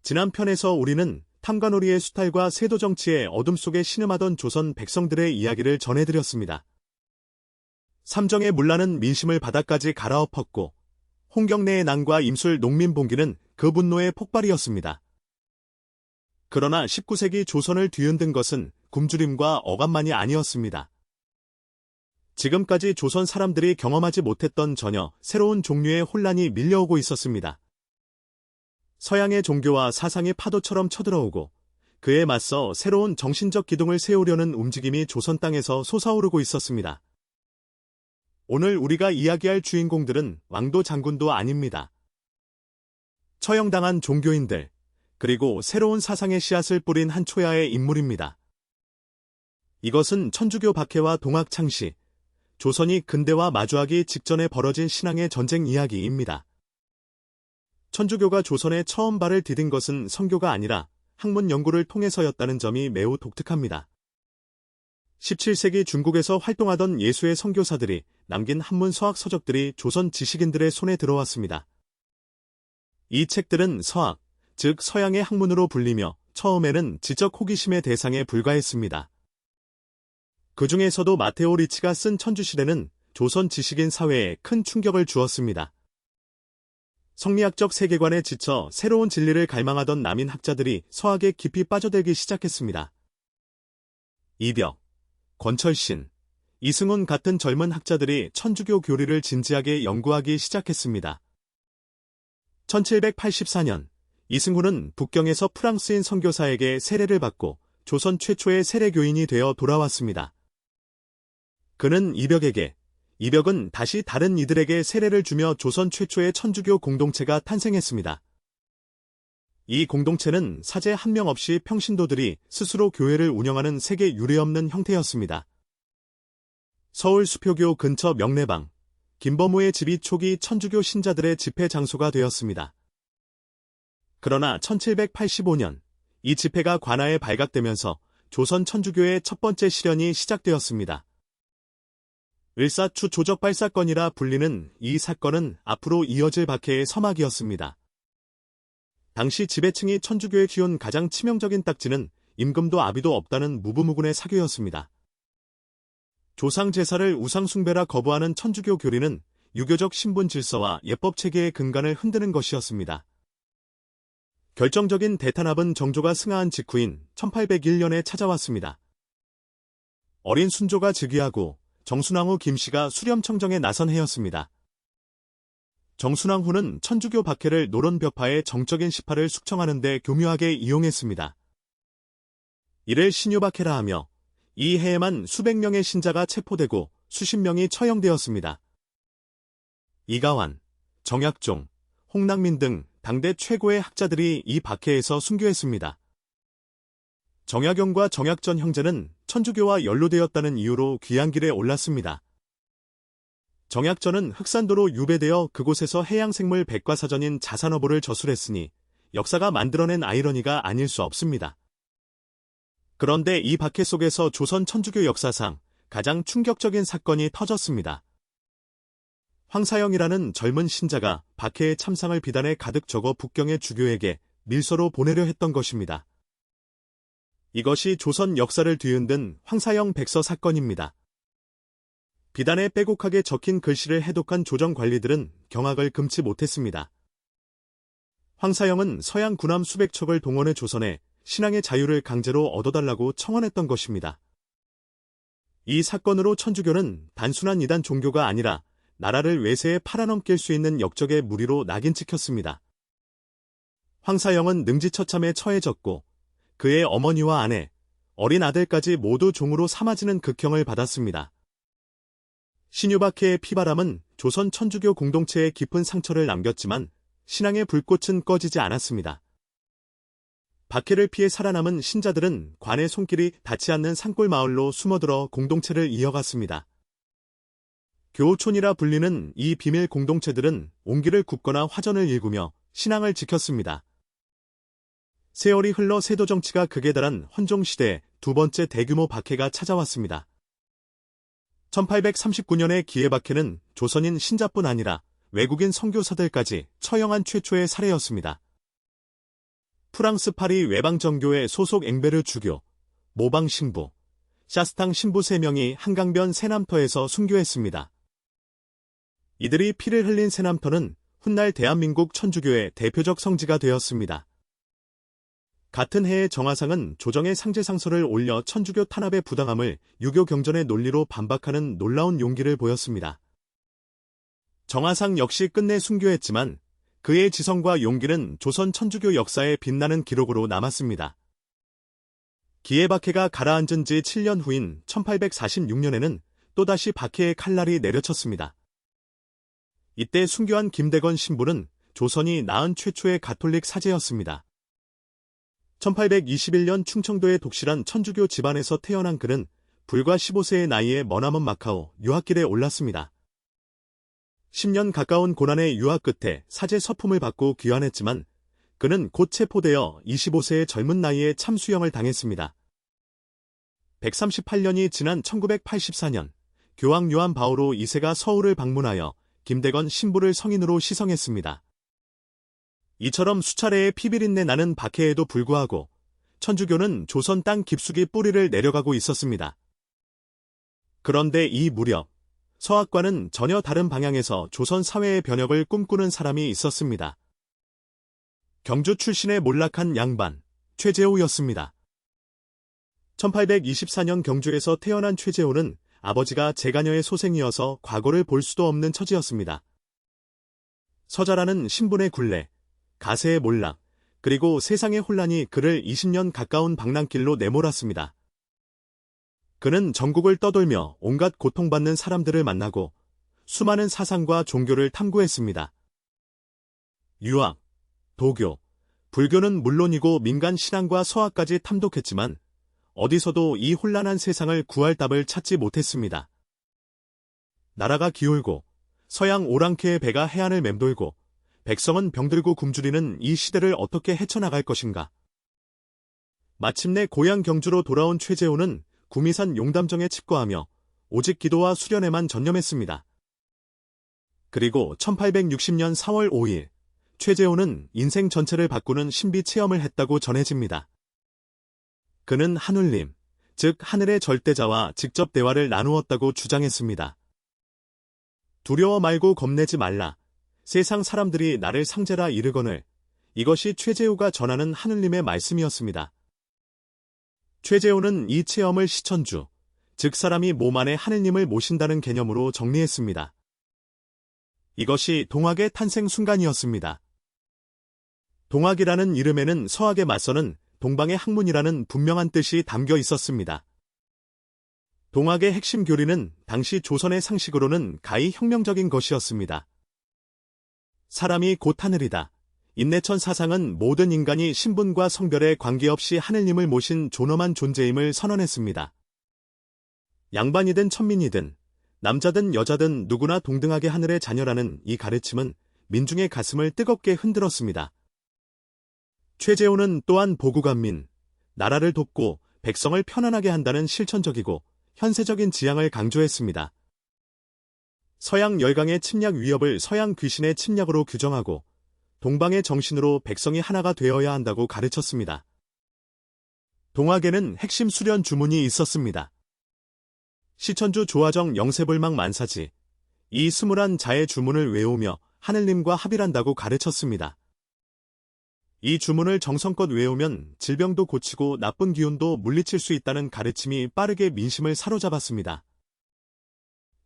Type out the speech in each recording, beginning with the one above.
지난 편에서 우리는 탐관오리의 수탈과 세도정치의 어둠 속에 신음하던 조선 백성들의 이야기를 전해드렸습니다. 삼정의 문란은 민심을 바닥까지 갈아엎었고 홍경래의 난과 임술 농민봉기는 그 분노의 폭발이었습니다. 그러나 19세기 조선을 뒤흔든 것은 굶주림과 억압만이 아니었습니다. 지금까지 조선 사람들이 경험하지 못했던 전혀 새로운 종류의 혼란이 밀려오고 있었습니다. 서양의 종교와 사상이 파도처럼 쳐들어오고 그에 맞서 새로운 정신적 기둥을 세우려는 움직임이 조선 땅에서 솟아오르고 있었습니다. 오늘 우리가 이야기할 주인공들은 왕도 장군도 아닙니다. 처형당한 종교인들, 그리고 새로운 사상의 씨앗을 뿌린 한 초야의 인물입니다. 이것은 천주교 박해와 동학 창시, 조선이 근대와 마주하기 직전에 벌어진 신앙의 전쟁 이야기입니다. 천주교가 조선에 처음 발을 디딘 것은 선교가 아니라 학문 연구를 통해서였다는 점이 매우 독특합니다. 17세기 중국에서 활동하던 예수의 선교사들이 남긴 한문 서학 서적들이 조선 지식인들의 손에 들어왔습니다. 이 책들은 서학, 즉 서양의 학문으로 불리며 처음에는 지적 호기심의 대상에 불과했습니다. 그 중에서도 마테오 리치가 쓴 천주시대는 조선 지식인 사회에 큰 충격을 주었습니다. 성리학적 세계관에 지쳐 새로운 진리를 갈망하던 남인 학자들이 서학에 깊이 빠져들기 시작했습니다. 이벽, 권철신, 이승훈 같은 젊은 학자들이 천주교 교리를 진지하게 연구하기 시작했습니다. 1784년, 이승훈은 북경에서 프랑스인 선교사에게 세례를 받고 조선 최초의 세례교인이 되어 돌아왔습니다. 그는 이벽은 다시 다른 이들에게 세례를 주며 조선 최초의 천주교 공동체가 탄생했습니다. 이 공동체는 사제 한 명 없이 평신도들이 스스로 교회를 운영하는 세계 유례없는 형태였습니다. 서울 수표교 근처 명례방, 김범우의 집이 초기 천주교 신자들의 집회 장소가 되었습니다. 그러나 1785년 이 집회가 관아에 발각되면서 조선 천주교의 첫 번째 시련이 시작되었습니다. 을사추 조적발 사건이라 불리는 이 사건은 앞으로 이어질 박해의 서막이었습니다. 당시 지배층이 천주교에 키운 가장 치명적인 딱지는 임금도 아비도 없다는 무부무군의 사교였습니다. 조상 제사를 우상 숭배라 거부하는 천주교 교리는 유교적 신분 질서와 예법 체계의 근간을 흔드는 것이었습니다. 결정적인 대탄압은 정조가 승하한 직후인 1801년에 찾아왔습니다. 어린 순조가 즉위하고 정순왕후 김씨가 수렴청정에 나선 해였습니다. 정순왕후는 천주교 박해를 노론벽파의 정적인 시파를 숙청하는 데 교묘하게 이용했습니다. 이를 신유박해라 하며 이 해에만 수백 명의 신자가 체포되고 수십 명이 처형되었습니다. 이가환, 정약종, 홍낙민 등 당대 최고의 학자들이 이 박해에서 순교했습니다. 정약용과 정약전 형제는 천주교와 연루되었다는 이유로 귀양길에 올랐습니다. 정약전은 흑산도로 유배되어 그곳에서 해양생물 백과사전인 자산어보를 저술했으니 역사가 만들어낸 아이러니가 아닐 수 없습니다. 그런데 이 박해 속에서 조선 천주교 역사상 가장 충격적인 사건이 터졌습니다. 황사영이라는 젊은 신자가 박해의 참상을 비단에 가득 적어 북경의 주교에게 밀서로 보내려 했던 것입니다. 이것이 조선 역사를 뒤흔든 황사영 백서 사건입니다. 비단에 빼곡하게 적힌 글씨를 해독한 조정 관리들은 경악을 금치 못했습니다. 황사영은 서양 군함 수백 척을 동원해 조선에 신앙의 자유를 강제로 얻어달라고 청원했던 것입니다. 이 사건으로 천주교는 단순한 이단 종교가 아니라 나라를 외세에 팔아넘길 수 있는 역적의 무리로 낙인 찍혔습니다. 황사영은 능지처참에 처해졌고 그의 어머니와 아내, 어린 아들까지 모두 종으로 삼아지는 극형을 받았습니다. 신유박해의 피바람은 조선 천주교 공동체에 깊은 상처를 남겼지만 신앙의 불꽃은 꺼지지 않았습니다. 박해를 피해 살아남은 신자들은 관의 손길이 닿지 않는 산골 마을로 숨어들어 공동체를 이어갔습니다. 교우촌이라 불리는 이 비밀 공동체들은 옹기를 굽거나 화전을 일구며 신앙을 지켰습니다. 세월이 흘러 세도정치가 극에 달한 헌종시대에 두 번째 대규모 박해가 찾아왔습니다. 1839년의 기해박해는 조선인 신자뿐 아니라 외국인 선교사들까지 처형한 최초의 사례였습니다. 프랑스 파리 외방정교회 소속 앵베르 주교, 모방 신부, 샤스탕 신부 3명이 한강변 새남터에서 순교했습니다. 이들이 피를 흘린 새남터는 훗날 대한민국 천주교의 대표적 성지가 되었습니다. 같은 해에 정화상은 조정의 상제상서를 올려 천주교 탄압의 부당함을 유교 경전의 논리로 반박하는 놀라운 용기를 보였습니다. 정화상 역시 끝내 순교했지만 그의 지성과 용기는 조선 천주교 역사에 빛나는 기록으로 남았습니다. 기해박해가 가라앉은 지 7년 후인 1846년에는 또다시 박해의 칼날이 내려쳤습니다. 이때 순교한 김대건 신부는 조선이 낳은 최초의 가톨릭 사제였습니다. 1821년 충청도의 독실한 천주교 집안에서 태어난 그는 불과 15세의 나이에 머나먼 마카오 유학길에 올랐습니다. 10년 가까운 고난의 유학 끝에 사제 서품을 받고 귀환했지만 그는 곧 체포되어 25세의 젊은 나이에 참수형을 당했습니다. 138년이 지난 1984년 교황 요한 바오로 2세가 서울을 방문하여 김대건 신부를 성인으로 시성했습니다. 이처럼 수차례의 피비린내 나는 박해에도 불구하고 천주교는 조선 땅 깊숙이 뿌리를 내려가고 있었습니다. 그런데 이 무렵 서학과는 전혀 다른 방향에서 조선 사회의 변혁을 꿈꾸는 사람이 있었습니다. 경주 출신의 몰락한 양반, 최재호였습니다. 1824년 경주에서 태어난 최재호는 아버지가 재가녀의 소생이어서 과거를 볼 수도 없는 처지였습니다. 서자라는 신분의 굴레, 가세의 몰락, 그리고 세상의 혼란이 그를 20년 가까운 방랑길로 내몰았습니다. 그는 전국을 떠돌며 온갖 고통받는 사람들을 만나고 수많은 사상과 종교를 탐구했습니다. 유학, 도교, 불교는 물론이고 민간 신앙과 서학까지 탐독했지만 어디서도 이 혼란한 세상을 구할 답을 찾지 못했습니다. 나라가 기울고 서양 오랑캐의 배가 해안을 맴돌고 백성은 병들고 굶주리는 이 시대를 어떻게 헤쳐나갈 것인가. 마침내 고향 경주로 돌아온 최재호는 구미산 용담정에 칩거하며 오직 기도와 수련에만 전념했습니다. 그리고 1860년 4월 5일 최재호는 인생 전체를 바꾸는 신비 체험을 했다고 전해집니다. 그는 하늘님, 즉 하늘의 절대자와 직접 대화를 나누었다고 주장했습니다. 두려워 말고 겁내지 말라. 세상 사람들이 나를 상제라 이르거늘. 이것이 최재호가 전하는 하늘님의 말씀이었습니다. 최재호는 이 체험을 시천주, 즉 사람이 몸 안에 하느님을 모신다는 개념으로 정리했습니다. 이것이 동학의 탄생 순간이었습니다. 동학이라는 이름에는 서학에 맞서는 동방의 학문이라는 분명한 뜻이 담겨 있었습니다. 동학의 핵심 교리는 당시 조선의 상식으로는 가히 혁명적인 것이었습니다. 사람이 곧 하늘이다. 인내천 사상은 모든 인간이 신분과 성별에 관계없이 하느님을 모신 존엄한 존재임을 선언했습니다. 양반이든 천민이든 남자든 여자든 누구나 동등하게 하늘의 자녀라는 이 가르침은 민중의 가슴을 뜨겁게 흔들었습니다. 최재호는 또한 보국안민, 나라를 돕고 백성을 편안하게 한다는 실천적이고 현세적인 지향을 강조했습니다. 서양 열강의 침략 위협을 서양 귀신의 침략으로 규정하고 동방의 정신으로 백성이 하나가 되어야 한다고 가르쳤습니다. 동학에는 핵심 수련 주문이 있었습니다. 시천주 조화정 영세불망 만사지, 이 21자의 주문을 외우며 하늘님과 합일한다고 가르쳤습니다. 이 주문을 정성껏 외우면 질병도 고치고 나쁜 기운도 물리칠 수 있다는 가르침이 빠르게 민심을 사로잡았습니다.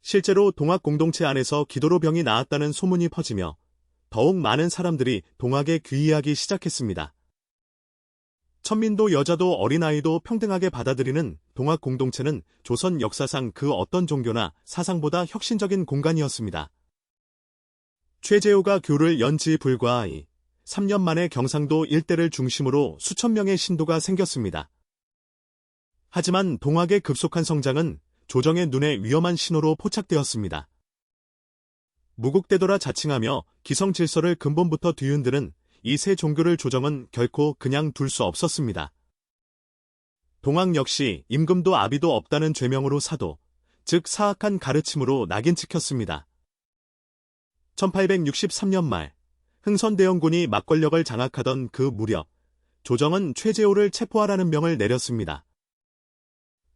실제로 동학 공동체 안에서 기도로 병이 나았다는 소문이 퍼지며 더욱 많은 사람들이 동학에 귀의하기 시작했습니다. 천민도 여자도 어린아이도 평등하게 받아들이는 동학 공동체는 조선 역사상 그 어떤 종교나 사상보다 혁신적인 공간이었습니다. 최재호가 교를 연 지 불과 3년 만에 경상도 일대를 중심으로 수천 명의 신도가 생겼습니다. 하지만 동학의 급속한 성장은 조정의 눈에 위험한 신호로 포착되었습니다. 무국대도라 자칭하며 기성질서를 근본부터 뒤흔드는 이 새 종교를 조정은 결코 그냥 둘 수 없었습니다. 동학 역시 임금도 아비도 없다는 죄명으로 사도, 즉 사악한 가르침으로 낙인 찍혔습니다. 1863년 말 흥선대원군이 막권력을 장악하던 그 무렵 조정은 최재호를 체포하라는 명을 내렸습니다.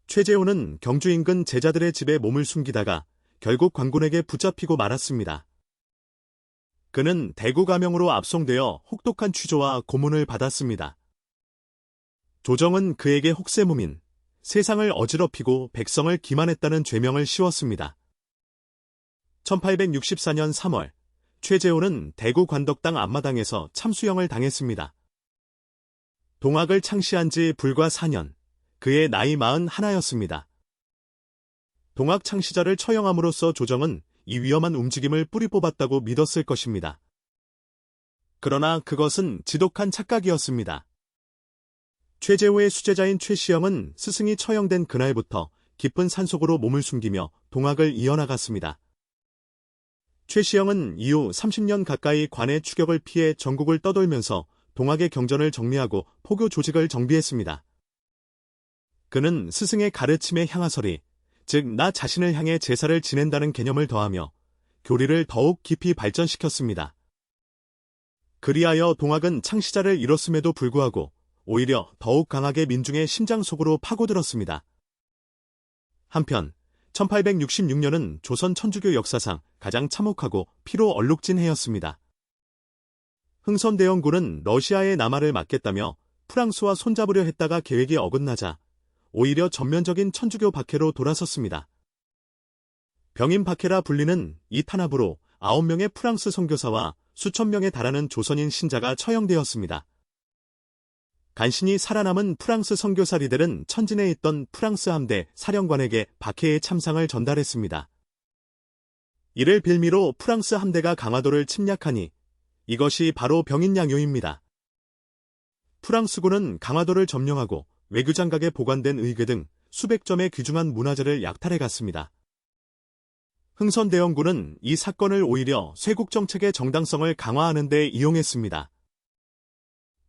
최재호는 경주 인근 제자들의 집에 몸을 숨기다가 결국 관군에게 붙잡히고 말았습니다. 그는 대구 감형으로 압송되어 혹독한 취조와 고문을 받았습니다. 조정은 그에게 혹세무민, 세상을 어지럽히고 백성을 기만했다는 죄명을 씌웠습니다. 1864년 3월, 최재호는 대구 관덕당 앞마당에서 참수형을 당했습니다. 동학을 창시한 지 불과 4년, 그의 나이 41였습니다. 동학 창시자를 처형함으로써 조정은 이 위험한 움직임을 뿌리 뽑았다고 믿었을 것입니다. 그러나 그것은 지독한 착각이었습니다. 최재호의 수제자인 최시영은 스승이 처형된 그날부터 깊은 산속으로 몸을 숨기며 동학을 이어나갔습니다. 최시영은 이후 30년 가까이 관의 추격을 피해 전국을 떠돌면서 동학의 경전을 정리하고 포교 조직을 정비했습니다. 그는 스승의 가르침에 향하서리, 즉 나 자신을 향해 제사를 지낸다는 개념을 더하며 교리를 더욱 깊이 발전시켰습니다. 그리하여 동학은 창시자를 잃었음에도 불구하고 오히려 더욱 강하게 민중의 심장 속으로 파고들었습니다. 한편 1866년은 조선 천주교 역사상 가장 참혹하고 피로 얼룩진 해였습니다. 흥선대원군은 러시아의 남하를 막겠다며 프랑스와 손잡으려 했다가 계획이 어긋나자 오히려 전면적인 천주교 박해로 돌아섰습니다. 병인 박해라 불리는 이 탄압으로 9명의 프랑스 선교사와 수천 명에 달하는 조선인 신자가 처형되었습니다. 간신히 살아남은 프랑스 선교사 리델은 천진에 있던 프랑스 함대 사령관에게 박해의 참상을 전달했습니다. 이를 빌미로 프랑스 함대가 강화도를 침략하니 이것이 바로 병인양요입니다. 프랑스군은 강화도를 점령하고 외교장각에 보관된 의궤 등 수백 점의 귀중한 문화재를 약탈해 갔습니다. 흥선대원군은 이 사건을 오히려 쇄국정책의 정당성을 강화하는 데 이용했습니다.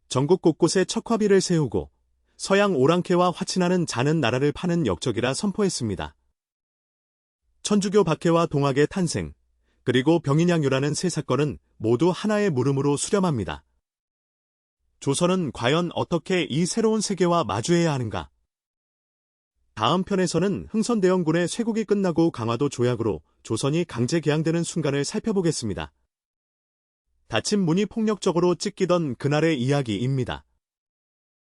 전국 곳곳에 척화비를 세우고 서양 오랑캐와 화친하는 자는 나라를 파는 역적이라 선포했습니다. 천주교 박해와 동학의 탄생, 그리고 병인양요라는 세 사건은 모두 하나의 물음으로 수렴합니다. 조선은 과연 어떻게 이 새로운 세계와 마주해야 하는가? 다음 편에서는 흥선대원군의 쇄국이 끝나고 강화도 조약으로 조선이 강제 개항되는 순간을 살펴보겠습니다. 닫힌 문이 폭력적으로 찢기던 그날의 이야기입니다.